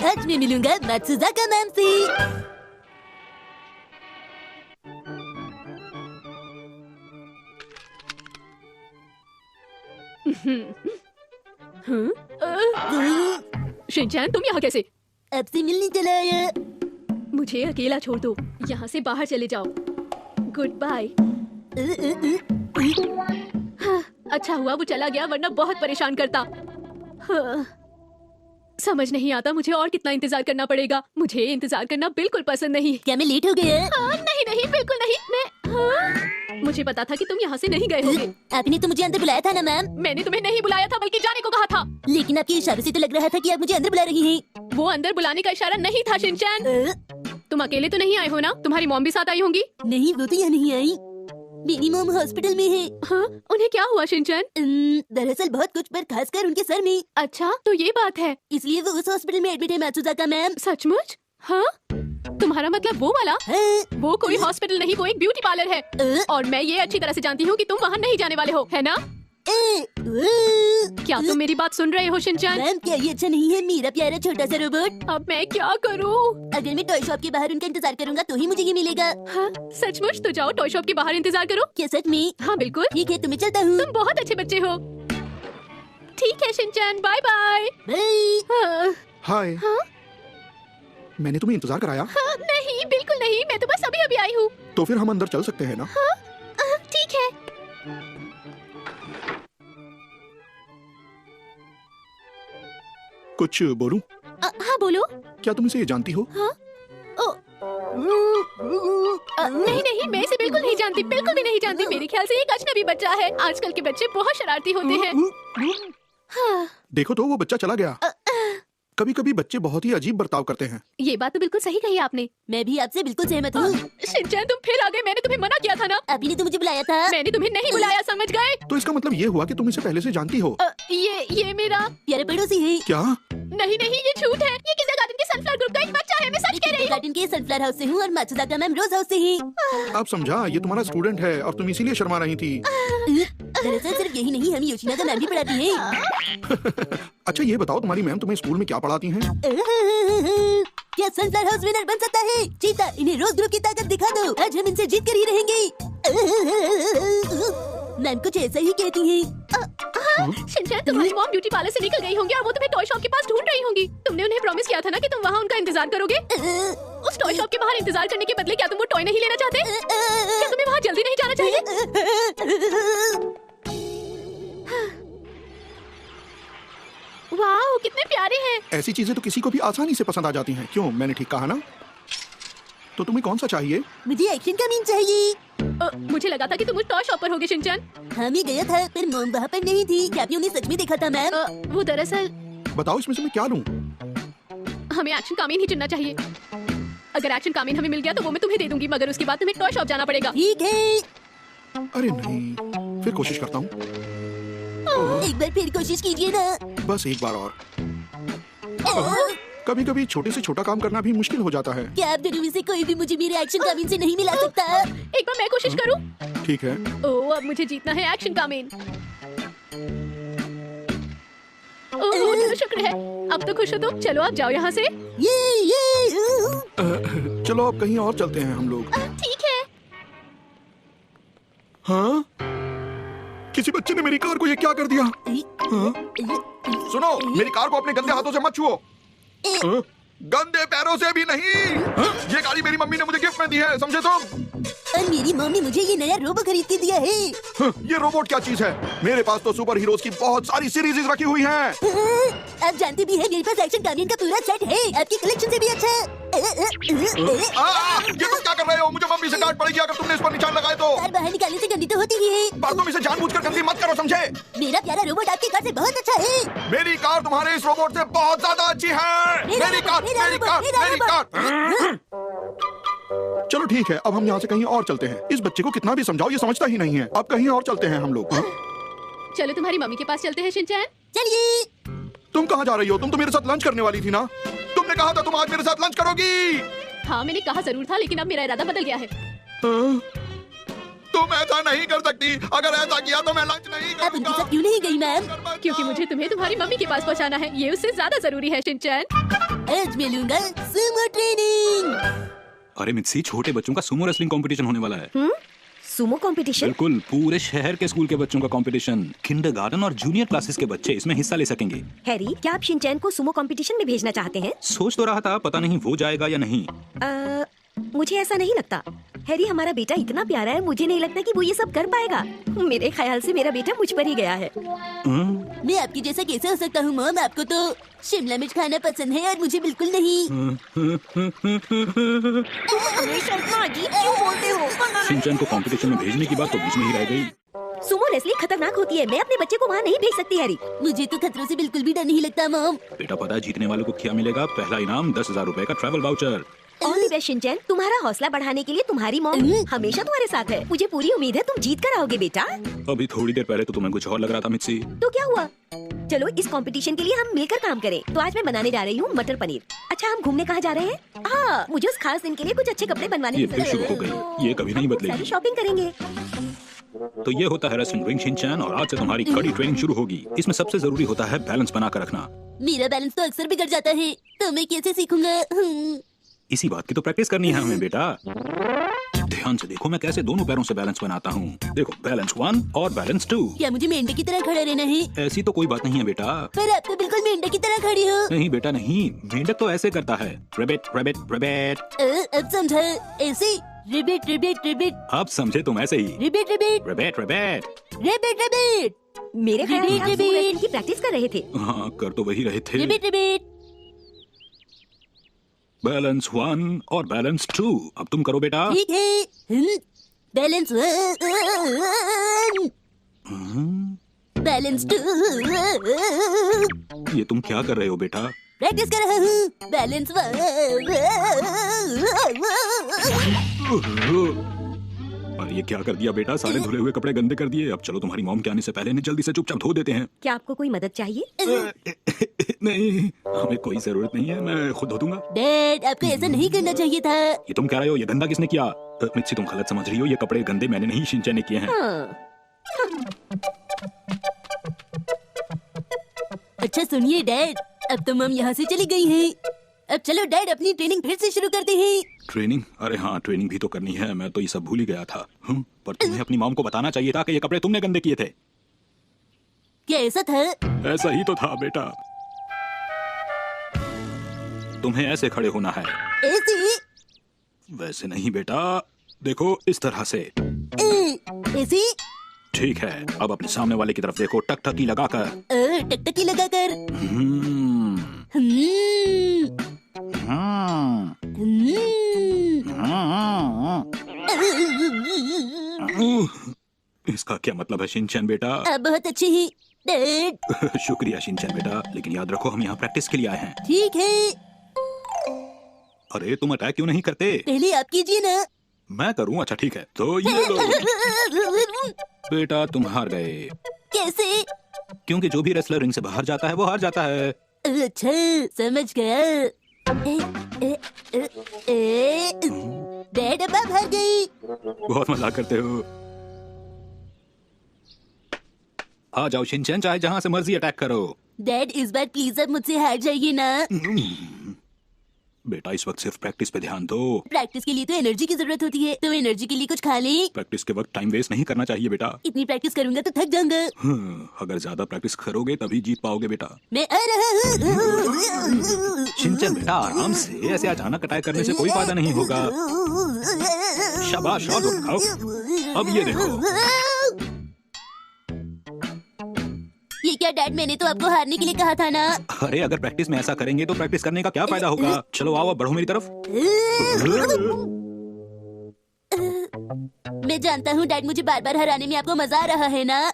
आज मैं मिलूंगा मात्सुजाका मैम से। शिनचैन, तुम यहाँ कैसे? आपसे मिलने चला आया। मुझे अकेला छोड़ दो, यहाँ से बाहर चले जाओ। Good bye. हाँ, अच्छा हुआ वो चला गया, वरना बहुत परेशान करता। हाँ, समझ नहीं आता मुझे और कितना इंतजार करना पड़ेगा। मुझे इंतजार करना बिल्कुल पसंद नहीं। क्या मैं लेट हो गया? नहीं नहीं, बिल्कुल नहीं। मुझे पता था कि तुम यहाँ से नहीं गए होगे। आपने तो मुझे अंदर बुलाया था ना मैम? मैंने तुम्हें नहीं बुलाया था, बल्कि जाने को कहा था। लेकिन आपके इशारे से तो लग रहा था कि आप मुझे अंदर बुला रही हैं। वो अंदर बुलाने का इशारा नहीं था शिनचैन। तुम अकेले तो नहीं आए हो ना? तुम्हारी मॉम भी साथ आई होंगी। नहीं, वो तो यहाँ नहीं आई। मेरी मॉम हॉस्पिटल में है। हाँ, उन्हें क्या हुआ शिनचैन? दरअसल बहुत कुछ, पर खासकर उनके सर में। अच्छा, तो ये बात है। इसलिए वो उस हॉस्पिटल में एडमिट है मात्सुजाका मैम। सचमुच? हाँ, तुम्हारा मतलब वो वाला? हाँ। वो कोई हॉस्पिटल नहीं, वो एक ब्यूटी पार्लर है। और मैं ये अच्छी तरह से जानती हूँ कि तुम वहाँ नहीं जाने वाले हो, है ना? क्या तुम मेरी बात सुन रहे हो शिनचैन? मैम, क्या ये अच्छा नहीं है मेरा प्यारा छोटा सा रोबोट? अब मैं क्या करूँ? अगर मैं टॉय शॉप के बाहर उनका इंतजार करूंगा तो ही मुझे ये मिलेगा। हाँ, सचमुच? तो जाओ टॉय शॉप के बाहर इंतजार करो। क्या सच में? हाँ बिल्कुल। ठीक है, तो मैं चलता हूँ। तुम बहुत अच्छे बच्चे हो। ठीक है शिनचैन, बाय बाय। बाय। हाय। हाँ? मैंने तुम्हें इंतजार कराया? हाँ, नहीं बिल्कुल नहीं, मैं तो बस अभी अभी आई हूँ। तो फिर हम अंदर चल सकते हैं ना? हाँ, ठीक है। कुछ बोलूं? हाँ बोलो। क्या तुम इसे जानती हो? हाँ? नहीं नहीं, मैं इसे बिल्कुल नहीं जानती, बिल्कुल भी नहीं जानती। मेरे ख्याल से एक अजनबी बच्चा है। आजकल के बच्चे बहुत शरारती होते हैं। हाँ। देखो तो वो बच्चा चला गया। कभी कभी बच्चे बहुत ही अजीब बर्ताव करते हैं। ये बात तो बिल्कुल सही कही आपने। मैं भी आपसे बिल्कुल सहमत हूँ। शिनचैन, तुम फिर आ गए। मैंने तुम्हें मना किया था ना? आपने तो मुझे बुलाया था। मैंने तुम्हें नहीं बुलाया, समझ गए? तो इसका मतलब ये हुआ कि तुम इसे पहले से जानती हो? ये मेरा प्यारे पड़ोसी है। क्या? नहीं नहीं, ये झूठ है। ये किंडरगार्टन के सनफ्लावर ग्रुप का एक बच्चा है, मैं सच कह रही हूँ। गार्डन के सनफ्लावर हाउस से हूँ और मात्सुजाका मैम रोज हाउस से ही। आप समझा, ये तुम्हारा स्टूडेंट है और तुम इसीलिए शर्मा रही थी। दरअसल सिर्फ यही नहीं, हमें योशिनागा मैम भी पढ़ाती है। अच्छा ये बताओ, तुम्हारी मैम तुम्हें स्कूल में क्या पढ़ाती हैं? क्या सनफ्लावर हाउस विनर बन सकता है? चीता, इन्हें रोज ग्रुप की ताकत दिखा दो। आज हम इनसे जीत कर ही रहेंगे। मैम कुछ ऐसा ही कहती हैं। शिनचैन, तुम्हारी मॉम ब्यूटी पार्लर से निकल गई होंगी और वो तुम्हें टॉय शॉप के पास ढूंढ रही होंगी। तुमने उन्हें प्रॉमिस किया था ना कि तुम वहाँ उनका इंतजार करोगे। उस टॉय शॉप के बाहर इंतजार करने के बदले क्या तुम वो टॉय नहीं लेना चाहते? क्या तुम्हें वहाँ जल्दी नहीं जाना चाहिए? वाह, कितने प्यारे हैं। ऐसी चीजें तो किसी को भी आसानी से पसंद आ जाती हैं। क्यों, मैंने ठीक कहा ना? तो तुम्हें कौन सा चाहिए? मुझे एक्शन का मीन चाहिए। मुझे लगा था कि तुम उस टॉय शॉप पर होगे शिनचैन। हाँ, मैं गया था पर मॉम वहाँ पर नहीं थी। क्या आपने उन्हें सच में देखा था मैम? वो दरअसल बताओ इसमें से मैं क्या लूं? हमें एक्शन कामीन ही चुनना चाहिए। अगर एक्शन कामीन हमें मिल गया तो वो मैं तुम्हें दे दूंगी, मगर उसके बाद तुम्हें टॉय शॉप जाना पड़ेगा। ठीक है। अरे नहीं, फिर कोशिश करता हूँ। एक बार फिर कोशिश कीजिए ना। बस एक बार और। कभी कभी छोटे से छोटा काम करना भी मुश्किल हो जाता है। क्या आप दोनों में से कोई भी मुझे मेरे एक्शन कामीन से नहीं मिला सकता? एक बार मैं कोशिश करूं? ठीक है। ओह, अब मुझे जीतना है एक्शन कामीन। ओह, चलो शुक्र है। अब तो खुश हो तुम। चलो अब जाओ यहाँ से। ये चलो अब कहीं और चलते हैं हम लोग। ठीक है। हाँ? किसी बच्चे ने मेरी कार को ये क्या कर दिया? हाँ? सुनो, मेरी कार को अपने गंदे हाथों से मत छुओ। हाँ? गंदे पैरों से भी नहीं। हाँ? ये गाड़ी मेरी मम्मी ने मुझे गिफ्ट में दी है, समझे तुम? और मेरी मम्मी मुझे ये नया रोबो खरीद के दिया है। हाँ? ये रोबोट क्या चीज है? मेरे पास तो सुपर हीरोज की बहुत सारी सीरीज रखी हुई हैं। आप जानते भी हैं मेरे पास एक्शन कामीन का पूरा सेट है, आपकी कलेक्शन से भी अच्छा। ये तुम क्या कर रहे हो? मुझे मम्मी से डांट पड़ेगी अगर तुमने इस पर निशान लगाए तो। कार बाहर निकालने से गंदी तो होती ही है, पर तुम इसे जानबूझकर गंदी मत करो, समझे? मेरा प्यारा रोबोट आपकी कार से बहुत अच्छा है। मेरी कार तुम्हारे इस रोबोट से बहुत ज्यादा अच्छी है। मेरी कार। चलो ठीक है, अब हम यहाँ से कहीं और चलते हैं। इस बच्चे को कितना भी समझाओ ये समझता ही नहीं है। अब कहीं और चलते हैं हम लोग। चलो तुम्हारी मम्मी के पास चलते हैं शिनचैन। चलिए। तुम कहाँ जा रही हो? तुम तो मेरे साथ लंच करने वाली थी ना? तुमने कहा था तुम आज मेरे साथ लंच करोगी। हाँ, मैंने कहा जरूर था, लेकिन अब मेरा इरादा बदल गया है। तुम ऐसा नहीं कर सकती। अगर ऐसा किया तो मैं लंच नहीं करूंगा। आप उनके साथ क्यों नहीं गई मैम? क्योंकि मुझे तुम्हें तुम्हारी मम्मी के पास पहुंचाना है। ये उससे ज्यादा जरूरी है शिनचैन। आज मैं लूंगा सुमो ट्रेनिंग। अरे मित्सी, छोटे बच्चों का सुमो रेसलिंग कंपटीशन होने वाला है। Sumo competition? बिल्कुल, पूरे शहर के स्कूल के बच्चों का कंपटीशन। किंडरगार्टन और जूनियर क्लासेस के बच्चे इसमें हिस्सा ले सकेंगे। हैरी, क्या आप शिनचैन को सुमो कंपटीशन में भेजना चाहते हैं? सोच तो रहा था, पता नहीं वो जाएगा या नहीं। मुझे ऐसा नहीं लगता। हैरी, हमारा बेटा इतना प्यारा है, मुझे नहीं लगता कि वो ये सब कर पाएगा। मेरे ख्याल से मेरा बेटा मुझ पर ही गया है। मैं आपकी जैसा कैसे हो सकता हूँ मॉम? आपको तो शिमला मिर्च खाना पसंद है और मुझे बिल्कुल नहीं। शर्मा जी, क्यों बोलते हो? शिनचैन को कंपटीशन में भेजने की बात तो बीच में ही रह गई। सुमो रेसलिंग खतरनाक होती है, मैं अपने बच्चे को वहाँ नहीं भेज सकती हैरी। मुझे तो खतरों से बिल्कुल भी डर नहीं लगता मॉम। बेटा, पता है जीतने वालों को क्या मिलेगा? पहला इनाम 10,000 रूपए का travel voucher. All the best Shinchan, तुम्हारा हौसला बढ़ाने के लिए तुम्हारी मॉम हमेशा तुम्हारे साथ है। मुझे पूरी उम्मीद है तुम जीत कर आओगे बेटा। अभी थोड़ी देर पहले तो तुम्हें कुछ और लग रहा था मित्सी। तो क्या हुआ? चलो इस कंपटीशन के लिए हम मिलकर काम करें। तो आज मैं बनाने जा रही हूँ मटर पनीर। अच्छा, हम घूमने कहाँ जा रहे हैं? हाँ, मुझे उस खास दिन के लिए कुछ अच्छे कपड़े बनवाने ये फिर शुरू हो गई, ये कभी नहीं बदलेगी। शॉपिंग करेंगे। तो ये होता है रेसलिंग रिंग शिनचैन, और आज से तुम्हारी कड़ी ट्रेनिंग शुरू होगी। इसमें सबसे जरूरी होता है बैलेंस बनाकर रखना। मेरा बैलेंस तो अक्सर बिगड़ जाता है, तो मैं कैसे सीखूंगा? इसी बात की तो प्रैक्टिस करनी है हमें बेटा। ध्यान से देखो मैं कैसे दोनों पैरों से बैलेंस बनाता हूँ। देखो, बैलेंस 1 और बैलेंस 2। क्या मुझे मेंढक की तरह खड़ा रहना है? ऐसी तो कोई बात नहीं है बेटा। पर आप तो बिल्कुल मेंढक की तरह खड़ी हो। नहीं बेटा नहीं, मेंढक तो ऐसे करता है, रैबिट रैबिट रैबिट। अब समझा, ऐसे रिबिट रिबिट रिबिट। अब समझे तुम ऐसे ही, रिबिट रिबिट रैबिट रैबिट। रिबिट रिबिट। मेरे ख्याल में आप रिबिट, सुमो रिबिट। रेसलिंग की प्रैक्टिस कर रहे थे। हाँ, कर तो वही रहे थे। रिबिट रिबिट। बैलेंस 1 और बैलेंस 2। अब तुम करो बेटा। ठीक है। Balance 1, balance 2। ये तुम क्या कर रहे हो बेटा? प्रैक्टिस कर रहा हूँ। बैलेंस 1। अरे ये क्या कर दिया बेटा? सारे धुले हुए कपड़े गंदे कर दिए। अब चलो तुम्हारी मॉम के आने से पहले इन्हें जल्दी से चुपचाप धो देते हैं। क्या आपको कोई मदद चाहिए? नहीं, हमें कोई जरूरत नहीं है, मैं खुद धो दूंगा। डैड, आपको ऐसा नहीं करना चाहिए था। ये तुम कह रहे हो? ये गंदा किसने किया? मित्सी, तुम गलत समझ रही हो। ये कपड़े गंदे मैंने नहीं, शिनचैन ने किए हैं। अच्छा सुनिए डैड, अब तो मम यहाँ से चली गई हैं। अब चलो डैड, अपनी ट्रेनिंग फिर से शुरू करते हैं। ट्रेनिंग? अरे हाँ, ट्रेनिंग भी तो करनी है। मैं तो ये सब भूल ही गया था। पर तुम्हें अपनी मॉम को बताना चाहिए था कि ये कपड़े तुमने गंदे किए थे। क्या ऐसा था? ऐसा ही तो था बेटा। तुम्हें ऐसे खड़े होना है। ऐसे? वैसे नहीं बेटा, देखो इस तरह से। ऐसे? ठीक है, अब अपने सामने वाले की तरफ देखो, टकटकी लगाकर। टकटकी लगाकर। इसका क्या मतलब है शिनचैन बेटा? आप बहुत अच्छे हैं डैड। शुक्रिया शिनचैन बेटा, लेकिन याद रखो हम यहाँ प्रैक्टिस के लिए आए हैं। ठीक है। अरे तुम अटैक क्यों नहीं करते? पहले आप कीजिए ना। मैं करूँ? अच्छा ठीक है, तो ये लो। बेटा तुम हार गए। कैसे? क्योंकि जो भी रेसलर रिंग से बाहर जाता है वो हार जाता है। अच्छा, समझ गया। डैड, अब आप हार गई। बहुत मजाक करते हो। आ जाओ शिनचैन, चाहे जहाँ से मर्जी अटैक करो। डैड, इस बार प्लीज अब मुझसे हार जाइए ना। बेटा इस वक्त सिर्फ प्रैक्टिस पे ध्यान दो। प्रैक्टिस के लिए तो एनर्जी की जरूरत होती है, तो एनर्जी के लिए कुछ खा ले। प्रैक्टिस के वक्त टाइम वेस्ट नहीं करना चाहिए बेटा। इतनी प्रैक्टिस करूंगा तो थक जाऊंगा। अगर ज्यादा प्रैक्टिस करोगे तभी जीत पाओगे बेटा। मैं आ रहा हूँ। शिनचैन बेटा आराम से, ऐसे अचानक अटैक करने से कोई फायदा नहीं होगा। शाबाश, और दिखाओ। अब ये देखो। ये क्या डैड, मैंने तो आपको हारने के लिए कहा था ना। अरे अगर प्रैक्टिस में ऐसा करेंगे तो प्रैक्टिस करने का क्या फायदा होगा? चलो आओ, अब बढ़ो मेरी तरफ। मैं जानता हूँ डैड, मुझे बार बार हराने में आपको मजा आ रहा है ना।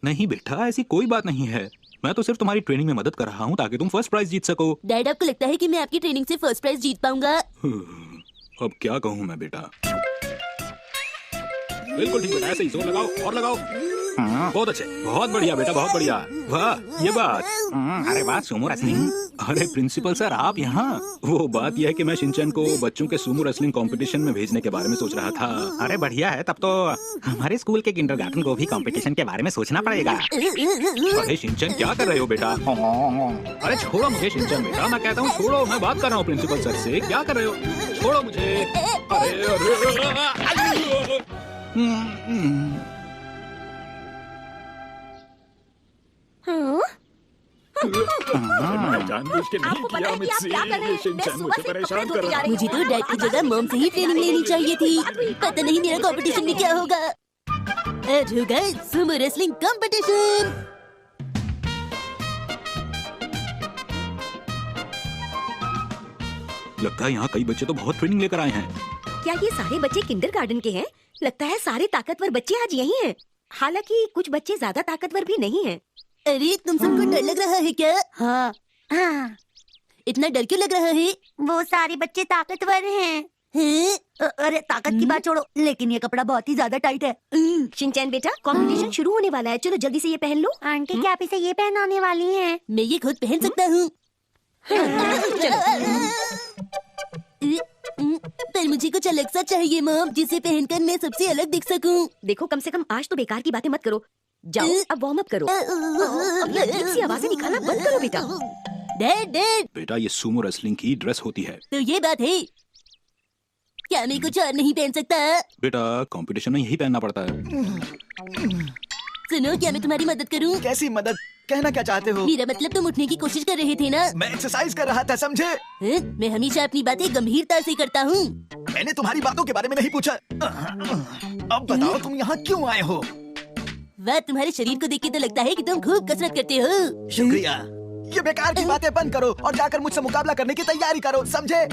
नहीं बेटा, ऐसी कोई बात नहीं है। मैं तो सिर्फ तुम्हारी ट्रेनिंग में मदद कर रहा हूँ ताकि तुम फर्स्ट प्राइज जीत सको। डैड, आपको लगता है कि मैं आपकी ट्रेनिंग से फर्स्ट प्राइज जीत पाऊंगा? अब क्या कहूँ मैं बेटा। बिल्कुल ठीक बेटा, ऐसे ही जोर लगाओ और लगाओ। बहुत अच्छे, बहुत बढ़िया बेटा, बहुत बढ़िया। वाह, ये बात। अरे वाह, सुमो रेसलिंग। अरे प्रिंसिपल सर, आप यहाँ? वो बात यह है कि मैं शिनचैन को बच्चों के सुमो रेसलिंग कंपटीशन में भेजने के बारे में सोच रहा था। अरे बढ़िया है, तब तो हमारे स्कूल के किंडरगार्टन को भी कंपटीशन के बारे में सोचना पड़ेगा। अरे शिनचैन, क्या कर रहे हो बेटा? अरे छोड़ो मुझे शिनचैन बेटा, मैं कहता हूँ छोड़ो, मैं बात कर रहा हूँ प्रिंसिपल सर से। क्या कर रहे हो? छोड़ो मुझे। जानबूझ के नहीं किया मुझसे, शिनचैन मुझे परेशान कर रहा है। मुझे तो डैड की जगह मॉम से ही ट्रेनिंग लेनी चाहिए थी। पता नहीं मेरा कंपटीशन में क्या होगा। आज होगा सुमो रेसलिंग कंपटीशन। लगता है यहाँ कई बच्चे तो बहुत ट्रेनिंग लेकर आए हैं। क्या ये सारे बच्चे किंडरगार्टन के हैं? लगता है सारे ताकतवर बच्चे आज यही हैं। हालांकि कुछ बच्चे ज्यादा ताकतवर भी नहीं हैं। अरे तुम सबको डर लग रहा है क्या? हाँ हाँ, इतना डर क्यों लग रहा है? वो सारे बच्चे ताकतवर हैं। अरे ताकत की बात छोड़ो, लेकिन ये कपड़ा बहुत ही ज्यादा टाइट है। शिनचैन बेटा, कंपटीशन शुरू होने वाला है, चलो जल्दी से ये पहन लो। आंटी क्या आप इसे ये पहनाने वाली हैं? मैं ये खुद पहन सकता हूँ। पर मुझे कुछ अलग सा चाहिए मॉम, जिसे पहनकर मैं सबसे अलग दिख सकूं। देखो, कम से कम आज तो बेकार की बातें मत करो। जाओ अब वार्म अप करो। अब ये अजीब सी आवाजें निकालना बंद करो बेटा। डैड बेटा, ये सुमो रेसलिंग की ड्रेस होती है। तो ये बात है, क्या मैं कुछ और नहीं पहन सकता? बेटा, कंपटीशन में यही पहनना पड़ता है। सुनो, क्या मैं तुम्हारी मदद करूं? कैसी मदद? कहना क्या चाहते हो? मेरा मतलब तुम उठने की कोशिश कर रहे थे ना? मैं एक्सरसाइज कर रहा था, समझे? मैं हमेशा अपनी बातें गंभीरता से करता हूँ। मैंने तुम्हारी बातों के बारे में नहीं पूछा। अब बताओ तुम यहाँ क्यों आए हो? वाह, तुम्हारे शरीर को देख के तो लगता है कि तुम खूब कसरत करते हो। शुक्रिया। ये बेकार की बातें बंद करो और जाकर मुझसे मुकाबला करने की तैयारी करो, समझे?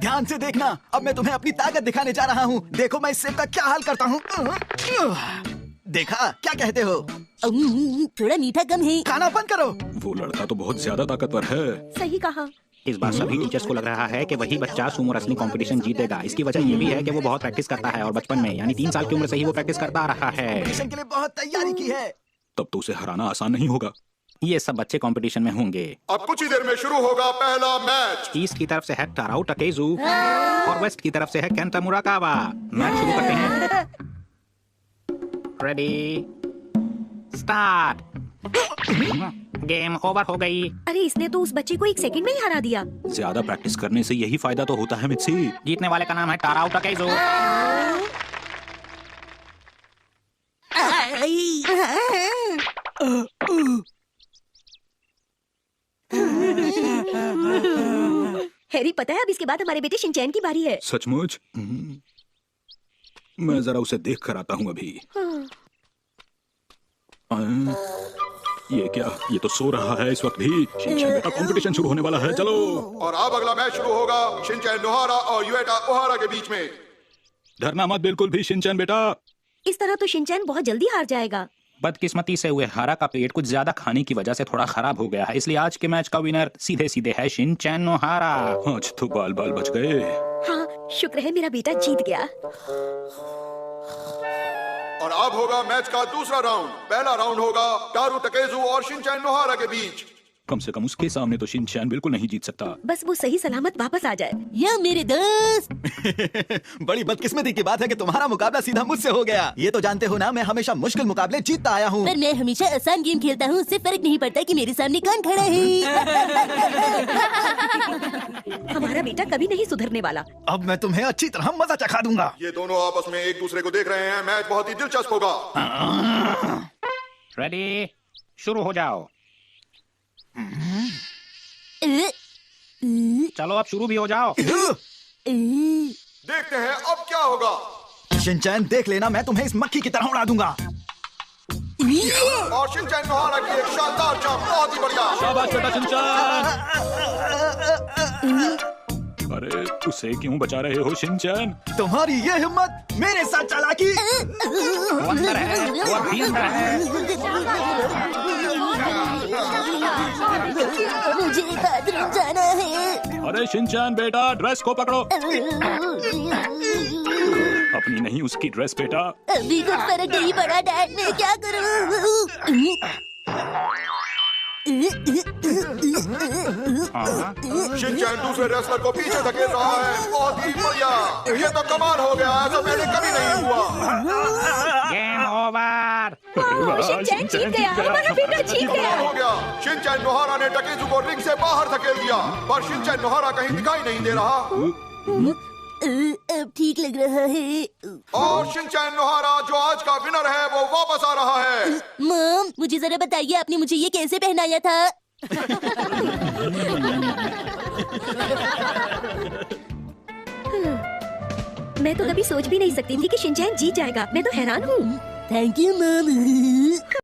ध्यान से देखना, अब मैं तुम्हें अपनी ताकत दिखाने जा रहा हूँ। देखो मैं इस सेब का क्या हाल करता हूँ। देखा? क्या कहते हो? थोड़ा मीठा कम है। खाना बंद करो। वो लड़का तो बहुत ज्यादा ताकतवर है। सही कहा। इस बार सभी टीचर्स को लग रहा है कि वही बच्चा सुमो रेसलिंग कंपटीशन जीतेगा। इसकी वजह ये भी है कि वो बहुत प्रैक्टिस करता है और बचपन में यानी 3 साल की उम्र से ही वो प्रैक्टिस करता आ रहा है। मिशन के लिए बहुत तैयारी की है। तब तो उसे हराना आसान नहीं होगा। ये सब बच्चे कंपटीशन में होंगे। अब कुछ ही देर में शुरू होगा पहला मैच। ईस्ट की तरफ से है टाराओ टकेजू और वेस्ट की तरफ से है केंटा मुराकावा। मैच शुरू करते हैं। Ready, start. गेम ओवर हो गई। अरे इसने तो उस बच्चे को 1 सेकंड में ही हरा दिया। ज्यादा प्रैक्टिस करने से यही फायदा तो होता है मित्सी। जीतने वाले का नाम है टाराओ टकेजू। हैरी, पता है अब इसके बाद हमारे बेटे शिनचैन की बारी है। सचमुच? मैं जरा उसे देख कर आता हूँ अभी। ये क्या? ये तो सो रहा है इस वक्त भी। शिनचैन का कंपटीशन शुरू होने वाला है, चलो। और अब अगला मैच शुरू होगा शिनचैन नोहारा और युएटा ओहारा के बीच में। डरना मत बिल्कुल भी शिनचैन बेटा। इस तरह तो शिनचैन बहुत जल्दी हार जाएगा। बदकिस्मती से हुए हारा का पेट कुछ ज्यादा खाने की वजह से थोड़ा खराब हो गया है, इसलिए आज के मैच का विनर सीधे सीधे है शिनचैन नोहारा। आज तो बाल बाल बच गए। हाँ, शुक्र है मेरा बेटा जीत गया। और अब होगा मैच का दूसरा राउंड। पहला राउंड होगा टारू टकेजू और शिनचैन नोहारा के बीच। कम से कम उसके सामने तो शिनचैन बिल्कुल नहीं जीत सकता। बस वो सही सलामत वापस आ जाए। या मेरे दोस्त। बड़ी बदकिस्मती की बात है कि तुम्हारा मुकाबला सीधा मुझसे हो गया। ये तो जानते हो ना, मैं हमेशा मुश्किल मुकाबले जीतता आया हूँ। पर मैं हमेशा आसान गेम खेलता हूँ, उससे फर्क नहीं पड़ता कि मेरे सामने कौन खड़ा है। हमारा बेटा कभी नहीं सुधरने वाला। अब मैं तुम्हें अच्छी तरह मजा चखा दूंगा। ये दोनों आपस में एक दूसरे को देख रहे हैं। मैच बहुत ही दिलचस्प होगा। रेडी, शुरू हो जाओ। चलो अब शुरू भी हो जाओ। देखते हैं अब क्या होगा। शिनचैन देख लेना, मैं तुम्हें इस मक्खी की तरह उड़ा दूंगा। और शिनचैन नोहारा की एक शानदार जंप, बहुत ही बढ़िया। शाबाश बेटा शिनचैन। अरे उसे क्यों बचा रहे हो शिनचैन? तुम्हारी ये हिम्मत, मेरे साथ चालाकी। वो अंदर है, वो अभी अंदर है। मुझे बाथरूम जाना है। अरे शिनचैन बेटा, ड्रेस को पकड़ो। अपनी नहीं उसकी ड्रेस बेटा। अभी कुछ फर्क नहीं पड़ा डैड, मैं क्या करूं? शिनचैन दूसरे रेसलर को पीछे धकेल रहा है। बहुत ही बढ़िया, ये तो कमाल हो गया, ऐसा पहले कभी नहीं हुआ। Game over. शिनचैन जीत गया, हमारा बेटा जीत गया। कमाल हो गया। शिनचैन नोहारा ने टकेजू को रिंग से बाहर धकेल दिया, पर शिनचैन नोहारा कहीं दिखाई नहीं दे रहा। अब ठीक लग रहा है। और शिनचैन नोहारा जो आज का विनर है वो वापस आ रहा है। मॉम, मुझे जरा बताइए आपने मुझे ये कैसे पहनाया था? मैं तो कभी सोच भी नहीं सकती थी कि शिनचैन जीत जाएगा। मैं तो हैरान हूँ। Thank you mom.